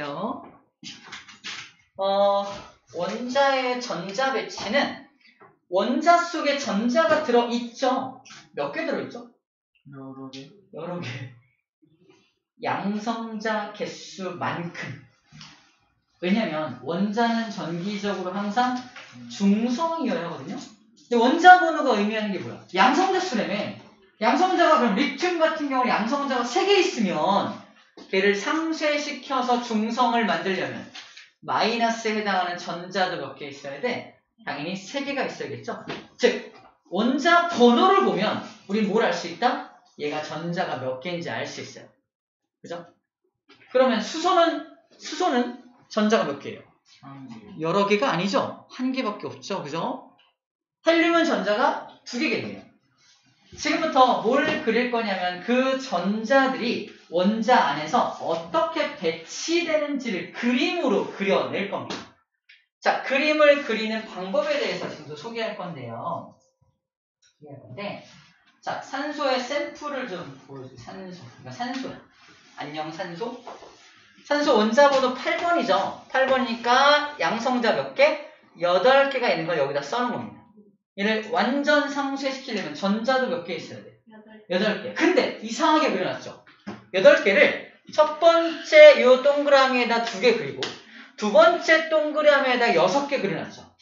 보세요. 원자의 전자 배치는 원자 속에 전자가 들어있죠. 몇 개 들어있죠? 여러 개. 여러 개. 양성자 개수만큼. 왜냐면 원자는 전기적으로 항상 중성이어야 하거든요. 근데 원자 번호가 의미하는 게 뭐야? 양성자 수라며. 양성자가 그럼 리튬 같은 경우 양성자가 3개 있으면 걔를 상쇄시켜서 중성을 만들려면 마이너스에 해당하는 전자도 몇 개 있어야 돼? 당연히 3개가 있어야겠죠? 즉 원자 번호를 보면 우리 뭘 알 수 있다? 얘가 전자가 몇 개인지 알 수 있어요. 그죠? 그러면 수소는 전자가 몇 개예요? 여러 개가 아니죠? 한 개밖에 없죠. 그죠? 헬륨은 전자가 2개겠네요. 지금부터 뭘 그릴 거냐면 그 전자들이 원자 안에서 어떻게 배치되는지를 그림으로 그려낼 겁니다. 자, 그림을 그리는 방법에 대해서 지금도 소개할 건데요. 자, 산소의 샘플을 좀 보여주세요. 산소야. 안녕 산소. 산소 원자 번호 8번이죠. 8번이니까 양성자 몇 개? 8개가 있는 걸 여기다 써놓은 겁니다. 얘를 완전 상쇄시키려면 전자도 몇 개 있어야 돼? 8개. 근데 이상하게 그려놨죠. 8개를 첫 번째 요 동그라미에다 2개 그리고 두 번째 동그라미에다 6개 그려놨죠.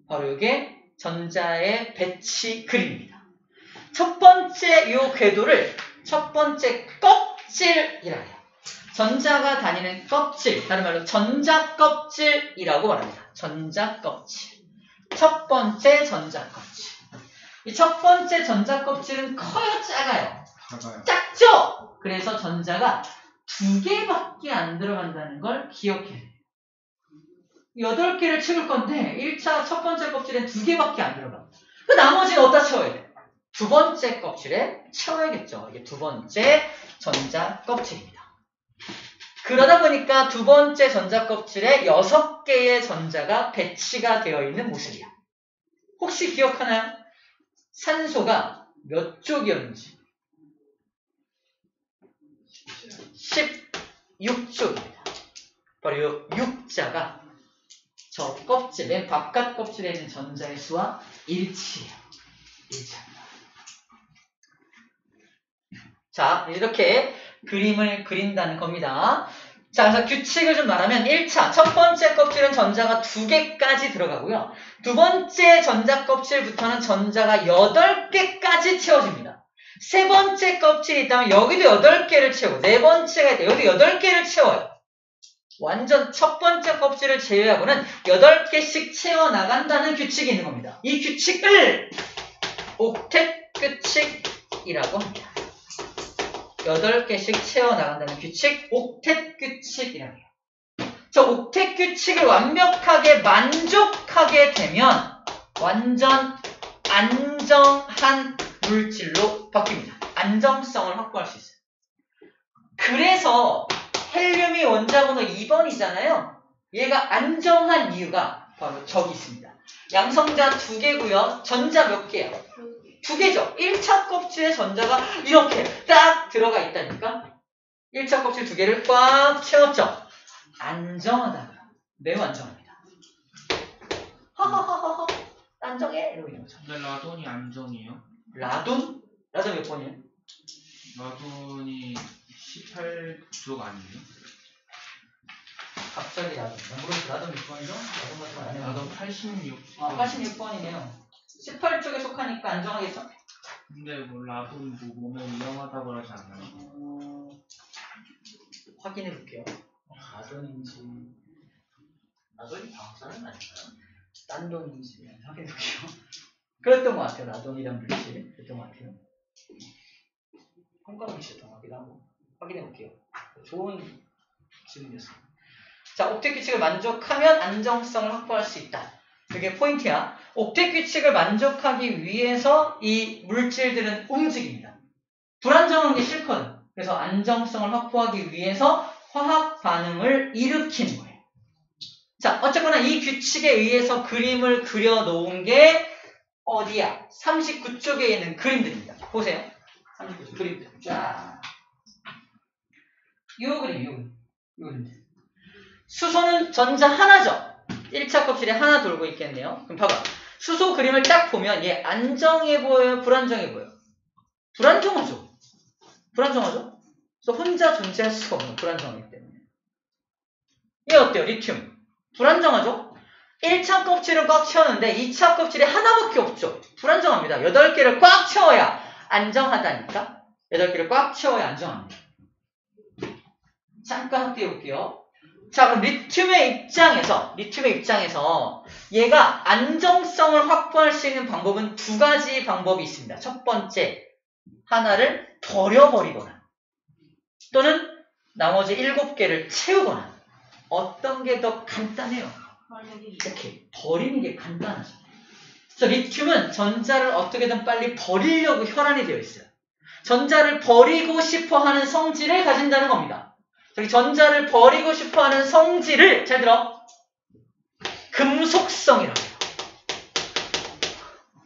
바로 이게 전자의 배치 그림입니다. 첫 번째 요 궤도를 첫 번째 껍질이라 해요. 전자가 다니는 껍질, 다른 말로 전자껍질이라고 말합니다. 전자껍질. 첫 번째 전자껍질. 이 첫 번째 전자껍질은 커요, 작아요? 작죠? 그래서 전자가 2개밖에 안 들어간다는 걸 기억해야 돼요. 8개를 채울 건데 1차 첫 번째 껍질엔 2개밖에 안 들어가. 그 나머지는 어디다 채워야 돼? 두 번째 껍질에 채워야겠죠. 이게 두 번째 전자껍질입니다. 그러다 보니까 두 번째 전자껍질에 6개의 전자가 배치가 되어 있는 모습이야. 혹시 기억하나요? 산소가 몇 쪽이었는지? 16쪽입니다. 바로 이 6자가 저 껍질, 맨 바깥 껍질에 있는 전자의 수와 일치해요. 일치합니다. 자, 이렇게 그림을 그린다는 겁니다. 자, 그래서 규칙을 좀 말하면 1차, 첫 번째 껍질은 전자가 2개까지 들어가고요. 두 번째 전자 껍질부터는 전자가 8개까지 채워집니다. 세 번째 껍질이 있다면 여기도 8개를 채우고, 네 번째가 있다. 여기도 8개를 채워요. 완전 첫 번째 껍질을 제외하고는 8개씩 채워나간다는 규칙이 있는 겁니다. 이 규칙을 옥텟 규칙이라고 합니다. 8개씩 채워나간다는 규칙, 옥텟 규칙이라고 해요. 저 옥텟 규칙을 완벽하게 만족하게 되면 완전 안정한 물질로 바뀝니다. 안정성을 확보할 수 있어요. 그래서 헬륨이 원자 번호 2번이잖아요. 얘가 안정한 이유가 바로 저기 있습니다. 양성자 2개고요. 전자 몇 개야? 2개죠. 1차 껍질에 전자가 이렇게 딱 들어가 있다니까. 1차 껍질 2개를 꽉 채웠죠. 안정하다. 매우 안정합니다. 허허허허 안정해 이러고 있는 거죠. 근데 라돈이 안정이에요? 라돈? 라돈 몇 번이에요? 라돈이 18쪽 아니에요? 갑자기 라돈. 모르겠어. 라돈 몇 번이죠? 라돈 같은 거안 해요. 라돈 86. 아, 86번이네요. 18쪽에 속하니까 안정하겠죠? 근데 뭐 라돈 몸에 위험하다고 그러지 않나요? 확인해 볼게요. 라돈인지 라돈이 방사능 아닌가요? 딴 돈인지 확인해 볼게요. 그랬던 것 같아요. 라돈이란 물질 그랬던 것 같아요. 황가물질이었던 것 같기도 하고 확인해 볼게요. 좋은 질문이었어요. 자, 옥텟 규칙을 만족하면 안정성을 확보할 수 있다. 그게 포인트야. 옥텟 규칙을 만족하기 위해서 이 물질들은 움직입니다. 불안정한 게 싫거든. 그래서 안정성을 확보하기 위해서 화학 반응을 일으키는 거예요. 자, 어쨌거나 이 규칙에 의해서 그림을 그려놓은 게 어디야? 39쪽에 있는 그림들입니다. 보세요. 39쪽 그림들. 쫙. 요 그림들. 수소는 전자 하나죠. 1차 껍질에 하나 돌고 있겠네요. 그럼 봐봐. 수소 그림을 딱 보면 얘 안정해 보여요? 불안정해 보여요? 불안정하죠. 불안정하죠? 그래서 혼자 존재할 수가 없는 불안정하기 때문에. 얘 어때요? 리튬. 불안정하죠? 1차 껍질은 꽉 채웠는데 2차 껍질에 하나밖에 없죠. 불안정합니다. 8개를 꽉 채워야 안정하다니까? 8개를 꽉 채워야 안정합니다. 잠깐 확대해 볼게요. 자, 그럼 리튬의 입장에서 얘가 안정성을 확보할 수 있는 방법은 두 가지 방법이 있습니다. 첫 번째, 하나를 버려버리거나 또는 나머지 7개를 채우거나. 어떤 게 더 간단해요? 이렇게 버리는 게 간단하죠. 그래서 리튬은 전자를 어떻게든 빨리 버리려고 혈안이 되어 있어요. 전자를 버리고 싶어하는 성질을 가진다는 겁니다. 저기 전자를 버리고 싶어하는 성질을 잘 들어. 금속성이라고 해요.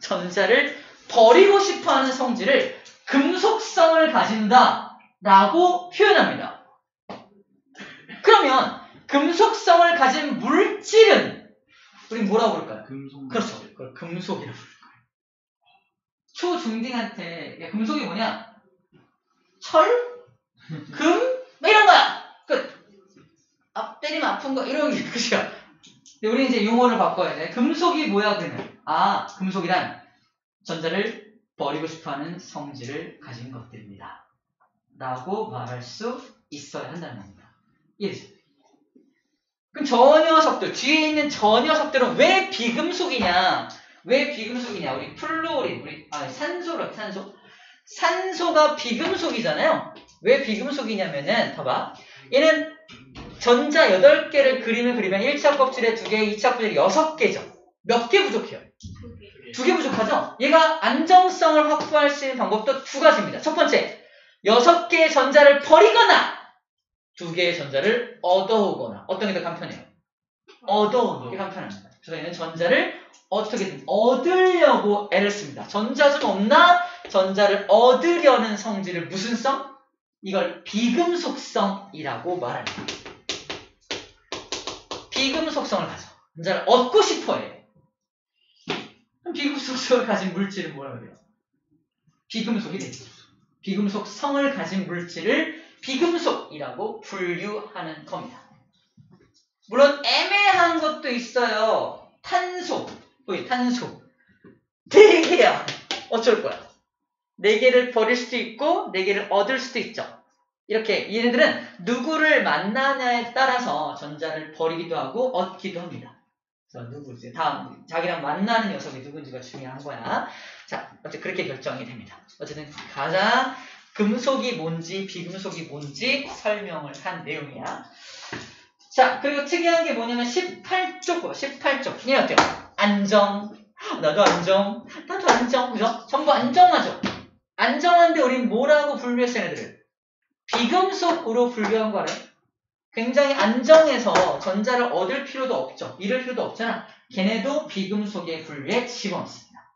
전자를 버리고 싶어하는 성질을 금속성을 가진다라고 표현합니다. 그러면 금속성을 가진 물질은 우리 뭐라고 부를까요? 금속. 그렇죠. 그걸 금속이라고 부를 거예요. 초중딩한테 야, 금속이 뭐냐? 철? 금? 뭐 이런 거야. 끝. 때리면 아픈 거 이런 게 끝이야. 근데 우리 이제 용어를 바꿔야 돼. 금속이 뭐야 그러면? 아, 금속이란 전자를 버리고 싶어하는 성질을 가진 것들입니다. 라고 말할 수 있어야 한다는 겁니다. 이해되죠? 그럼 저 녀석들, 뒤에 있는 저 녀석들은 왜 비금속이냐? 왜 비금속이냐? 우리 플루오린, 산소로, 산소가 비금속이잖아요? 왜 비금속이냐면은, 봐봐. 얘는 전자 8개를 그림을 그리면 1차 껍질에 2개, 2차 껍질에 6개죠. 몇 개 부족해요? 2개 부족하죠? 얘가 안정성을 확보할 수 있는 방법도 두 가지입니다. 첫 번째, 6개의 전자를 버리거나 2개의 전자를 얻어오거나. 어떤 게 더 간편해요? 얻어오는 게 간편합니다. 그래서 얘는 전자를 어떻게든 얻으려고 애를 씁니다. 전자 좀 없나? 전자를 얻으려는 성질을 무슨 성? 이걸 비금속성이라고 말합니다. 비금속성을 가져. 전자를 얻고 싶어 해. 그럼 비금속성을 가진 물질은 뭐라고 해요? 비금속이 되죠. 비금속성을 가진 물질을 비금속이라고 분류하는 겁니다. 물론 애매한 것도 있어요. 탄소. 탄소. 4개야. 어쩔 거야? 4개를 버릴 수도 있고 4개를 얻을 수도 있죠. 이렇게 얘네들은 누구를 만나냐에 따라서 전자를 버리기도 하고 얻기도 합니다. 그래서 누구지? 다음 자기랑 만나는 녀석이 누군지가 중요한 거야. 자, 어쨌든 그렇게 결정이 됩니다. 어쨌든 가장 금속이 뭔지 비금속이 뭔지 설명을 한 내용이야. 자, 그리고 특이한 게 뭐냐면 18쪽 봐. 18쪽. 얘 어때요? 안정. 나도 안정. 나도 안정. 그죠? 전부 안정하죠? 안정한데 우린 뭐라고 분류했어, 얘네들을? 비금속으로 분류한 거 알아요? 굉장히 안정해서 전자를 얻을 필요도 없죠. 잃을 필요도 없잖아. 걔네도 비금속의 분류에 집어넣습니다.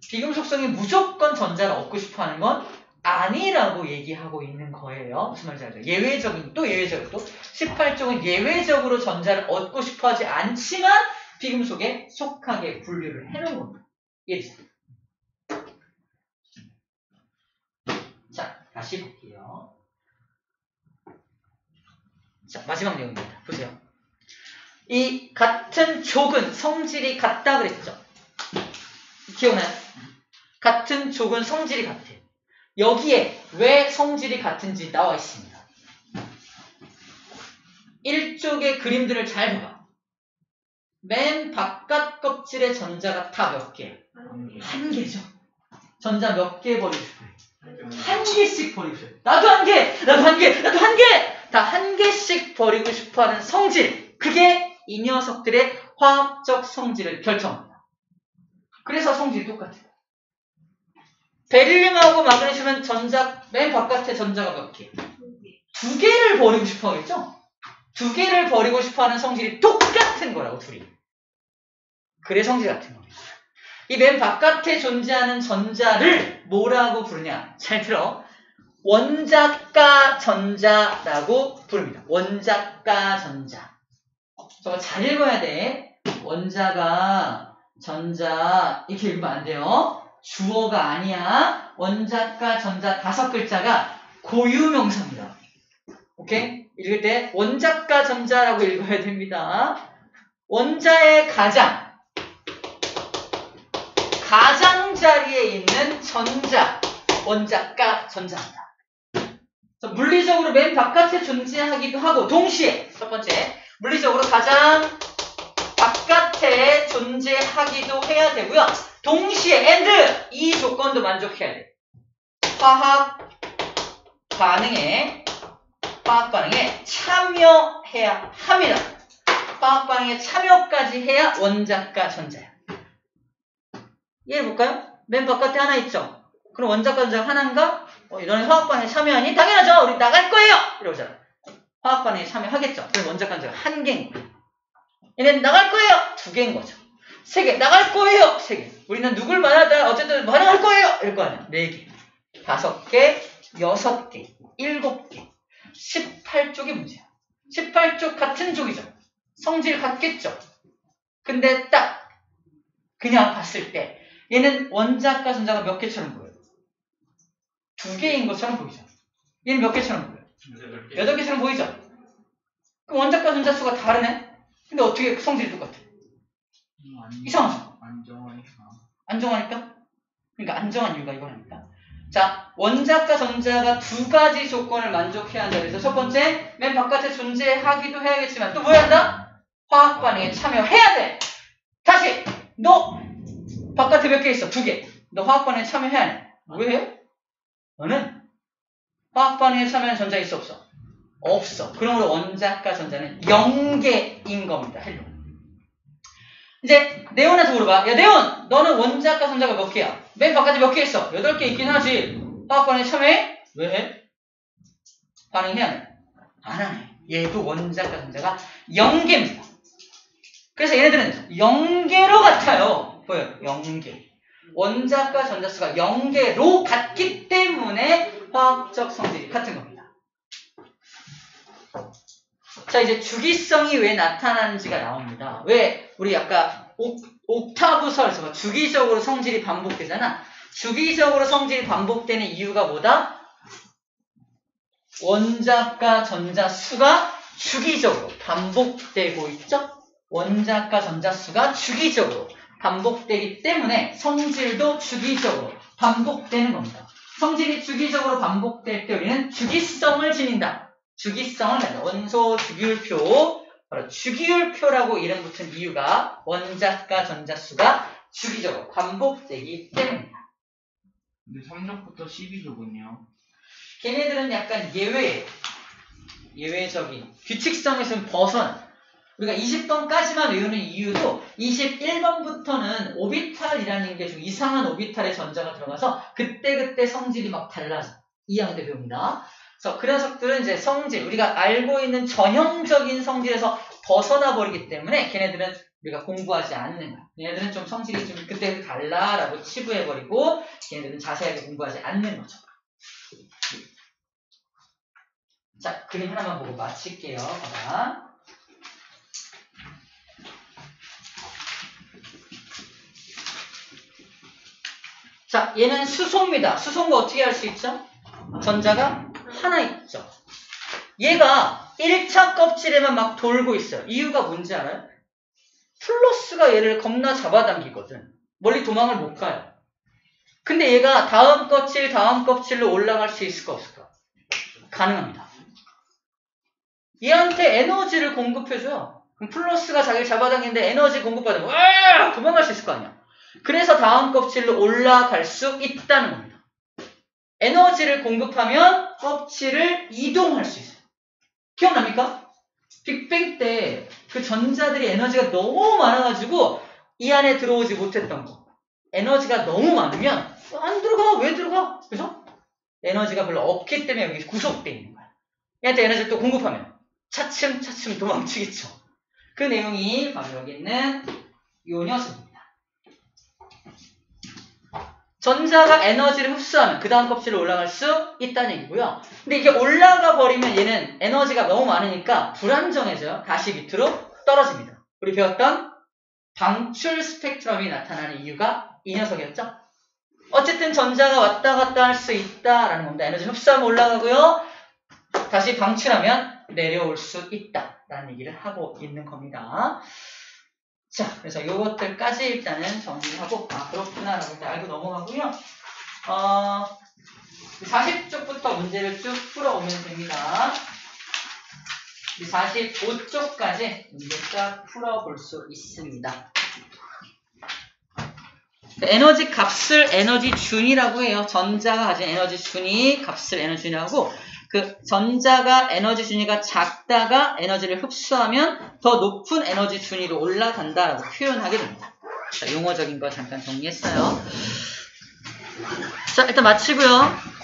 비금속성이 무조건 전자를 얻고 싶어하는 건 아니라고 얘기하고 있는 거예요. 무슨 말인지 알죠? 예외적인, 또 예외적으로 또 18쪽은 예외적으로 전자를 얻고 싶어하지 않지만 비금속에 속하게 분류를 해놓은 겁니다. 이해되죠? 자, 다시 볼게요. 자, 마지막 내용입니다. 보세요. 이 같은 족은 성질이 같다 그랬죠? 기억나요? 같은 족은 성질이 같아요. 여기에 왜 성질이 같은지 나와 있습니다. 1쪽의 그림들을 잘 봐봐. 맨 바깥 껍질의 전자가 다 몇 개예요? 1개죠. 전자 몇 개 버리고 싶어요? 1개씩 버리고 싶어요. 나도 1개! 나도 1개! 나도 1개! 다 1개씩 버리고 싶어하는 성질. 그게 이 녀석들의 화학적 성질을 결정합니다. 그래서 성질이 똑같아요. 베릴륨하고 마그네슘은 전자 맨 바깥에 전자가 몇 개? 2개를 버리고 싶어 하겠죠? 2개를 버리고 싶어하는 성질이 똑같은 거라고 둘이. 그래 성질 같은 겁니다. 이 맨 바깥에 존재하는 전자를 뭐라고 부르냐? 잘 들어. 원자가 전자라고 부릅니다. 원자가 전자. 저거 잘 읽어야 돼. 원자가 전자 이렇게 읽으면 안 돼요. 주어가 아니야. 원자가 전자 5글자가 고유명사입니다. 오케이? 읽을 때 원자가 전자라고 읽어야 됩니다. 원자의 가장자리에 있는 전자, 원자가 전자입니다. 물리적으로 맨 바깥에 존재하기도 하고 동시에 첫 번째 물리적으로 가장 바깥에 존재하기도 해야 되고요. 동시에 and 이 조건도 만족해야 돼. 화학 반응에 참여해야 합니다. 화학 반응에 참여까지 해야 원자가 전자야. 이해해볼까요? 맨 바깥에 하나 있죠? 그럼 원자가 전자가 하나인가? 너네 화학 반응에 참여하니? 당연하죠. 우리 나갈 거예요. 이러잖아. 화학 반응에 참여하겠죠. 그럼 원자가 전자가 1개인 거예요. 얘는 나갈 거예요. 2개인 거죠. 3개. 나갈 거예요. 3개. 우리는 누굴 만나다 어쨌든 반응할 거예요. 이럴 거 아니야. 4개. 5개. 6개. 7개. 18쪽이 문제야. 18쪽 같은 쪽이죠. 성질 같겠죠. 근데 딱 그냥 봤을 때 얘는 원자과 전자가 몇 개처럼 보여요? 2개인 것처럼 보이죠. 얘는 몇 개처럼 보여요? 8개처럼 보이죠. 그럼 원자과 전자 수가 다르네? 근데 어떻게 성질이 똑같아? 이상하죠? 안정하니까? 그러니까 안정한 이유가 이거라니까. 자, 원자과 전자가 2가지 조건을 만족해야 한다. 그래서 첫 번째, 맨 바깥에 존재하기도 해야겠지만 또 뭐 해야 한다? 화학 반응에 참여해야 돼. 다시, 너 바깥에 몇 개 있어? 2개. 너 화학 반응에 참여해야 해. 왜 해? 너는 화학 반응에 참여하는 전자 있어 없어? 없어. 그러므로 원자과 전자는 0개인 겁니다. 헬로. 이제 네온한테 물어봐. 야 네온, 너는 원자과 전자가 몇 개야? 맨 바깥에 몇 개 있어? 8개 있긴 하지. 화학 반응에 참여해? 왜 해? 반응해야 해? 안 하네. 얘도 원자과 전자가 0개입니다. 그래서 얘네들은 0개로 같아요. 보여요? 0개. 원자과 전자수가 0개로 같기 때문에 화학적 성질이 같은 겁니다. 자, 이제 주기성이 왜 나타나는지가 나옵니다. 왜 우리 아까 옥타브설에서 주기적으로 성질이 반복되잖아. 주기적으로 성질이 반복되는 이유가 뭐다? 원자과 전자 수가 주기적으로 반복되고 있죠? 원자과 전자 수가 주기적으로 반복되기 때문에 성질도 주기적으로 반복되는 겁니다. 성질이 주기적으로 반복될 때 우리는 주기성을 지닌다. 주기성을 갖다 원소 주기율표, 바로 주기율표라고 이름 붙은 이유가 원자과 전자 수가 주기적으로 반복되기 때문입니다. 근데 3족부터 12족은요? 걔네들은 약간 예외적인 규칙성에서는 벗어나. 우리가 20번까지만 외우는 이유도 21번부터는 오비탈이라는 게 좀 이상한 오비탈의 전자가 들어가서 그때그때 성질이 막 달라져. 2학년 때 배웁니다. 그래서 그 녀석들은 이제 성질, 우리가 알고 있는 전형적인 성질에서 벗어나 버리기 때문에 걔네들은 우리가 공부하지 않는 거야. 걔네들은 좀 성질이 좀 그때 달라라고 치부해버리고 걔네들은 자세하게 공부하지 않는 거죠. 자, 그림 하나만 보고 마칠게요. 봐봐. 자, 얘는 수소입니다. 수소인 거 어떻게 할 수 있죠? 전자가 하나 있죠. 얘가 1차 껍질에만 막 돌고 있어요. 이유가 뭔지 알아요? 플러스가 얘를 겁나 잡아당기거든. 멀리 도망을 못 가요. 근데 얘가 다음 껍질로 올라갈 수 있을까 없을까? 가능합니다. 얘한테 에너지를 공급해줘요. 그럼 플러스가 자기를 잡아당기는데 에너지 공급받으면 도망갈 수 있을 거 아니야. 그래서 다음 껍질로 올라갈 수 있다는 겁니다. 에너지를 공급하면 껍질을 이동할 수 있어요. 기억납니까? 빅뱅 때 그 전자들이 에너지가 너무 많아가지고 이 안에 들어오지 못했던 거. 에너지가 너무 많으면 안 들어가. 왜 들어가? 그죠? 에너지가 별로 없기 때문에 여기 구속되어 있는 거야. 얘한테 에너지를 또 공급하면 차츰 도망치겠죠. 그 내용이 바로 여기 있는 요 녀석입니다. 전자가 에너지를 흡수하면 그 다음 껍질로 올라갈 수 있다는 얘기고요. 근데 이게 올라가 버리면 얘는 에너지가 너무 많으니까 불안정해져요. 다시 밑으로 떨어집니다. 우리 배웠던 방출 스펙트럼이 나타나는 이유가 이 녀석이었죠. 어쨌든 전자가 왔다 갔다 할 수 있다라는 겁니다. 에너지 흡수하면 올라가고요. 다시 방출하면 내려올 수 있다라는 얘기를 하고 있는 겁니다. 자, 그래서 이것들까지 일단은 정리하고 그렇구나라고 알고 넘어가고요. 40쪽부터 문제를 쭉 풀어오면 됩니다. 45쪽까지 문제 쫙 풀어볼 수 있습니다. 에너지 값을 에너지 준이라고 해요. 전자가 가진 에너지 준이 값을 에너지 준이라고 그 전자가 에너지 준위가 작다가 에너지를 흡수하면 더 높은 에너지 준위로 올라간다라고 표현하게 됩니다. 자, 용어적인 거 잠깐 정리했어요. 자, 일단 마치고요.